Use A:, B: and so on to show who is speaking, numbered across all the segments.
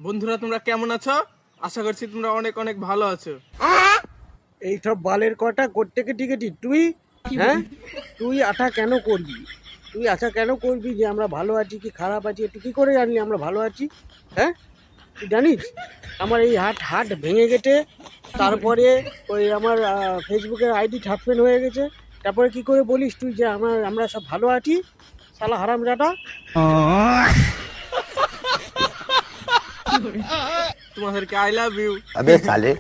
A: বন্ধুরা তোমরা কেমন আছো? আশা করছি তোমরা অনেক অনেক ভালো আছো।
B: এই সব বালের কটা করতে কেটি তুই হ্যাঁ তুই আশা কেন করবি? তুই আশা কেন করবি যে আমরা ভালো আছি কি খারাপ আছি? একটু কি করে জানলি আমরা ভালো আছি? হ্যাঁ, তুই জানিস আমার এই হাট ভেঙে গেছে, তারপরে ওই আমার ফেসবুকের আইডি সাসপেন্ড হয়ে গেছে, তারপরে কি করে বলিস তুই যে আমরা সব ভালো আছি? শালা হারামজাদা।
A: তোমাদেরকে আই লাভ ইউ।
C: अबे साले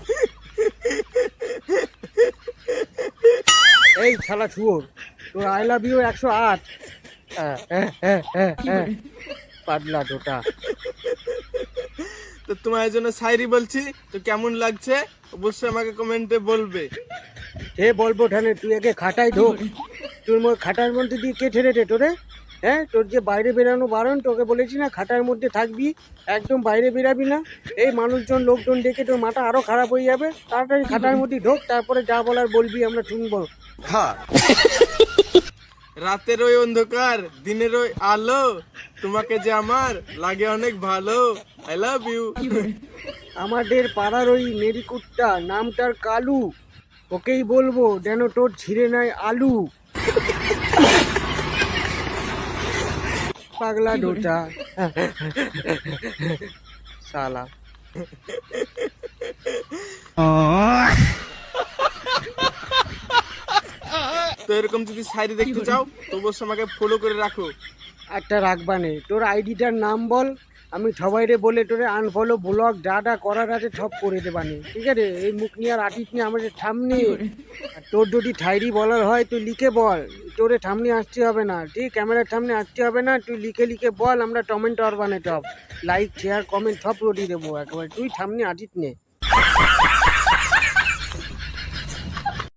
B: এই শালা শুয়োর, তোর আই লাভ ইউ 108। পাতলা ডোটা।
A: তো তোমার জন্য শায়রি বলছি, তো কেমন লাগছে অবশ্যই আমাকে কমেন্টে বলবে।
B: হে বলবো ঠানে, তুই একে খাটাই ঢোক। তোর খাটার মধ্যে দিয়ে কে ঠেলেছে তোরে? হ্যাঁ, তোর যে বাইরে বেরানো বারণ, তোকে বলেছি না খাটার মধ্যে থাকবি, একদম বাইরে বেরাবি না। এই মানুষজন লোকজন দেখে তোর মাথা আরো খারাপ হয়ে যাবে। তাড়াতাড়ি খাটার মধ্যে ঢোক, তারপরে যা বলার বলবি, আমরা শুনবো।
C: हाँ
A: রাতের ওই অন্ধকার দিনের ওই আলো, তোমাকে যে আমার লাগে অনেক ভালো। I love you.
B: আমাদের পাড়ার ওই নেড়িকুট্টা নামটার কালু, ওকেই বলবো যেন তোর ছিঁড়ে নেয় আলু। পাগলা ডোটা শালা।
A: তো এরকম যদি শায়রি দেখতে চাও তো অবশ্যই আমাকে ফলো করে রাখো।
B: একটা রাখবানে, তোর আইডিটার নাম বল, আমি সবাইরে বলে তোরে আনফলো ব্লক যা করার আছে সব করে দেবানি, ঠিক আছে? এই মুখ নিয়ে আর আটিস নিয়ে আমাদের সামনে। আর তোর যদি ঠাইরি বলার হয় তুই লিখে বল, তোরে সামনে আসতে হবে না, ঠিক? ক্যামেরার সামনে আসতে হবে না, তুই লিখে বল, আমরা টমেন্ট আর বানে টপ লাইক শেয়ার কমেন্ট সব রটি দেবো একেবারে, তুই সামনে আসিস নে।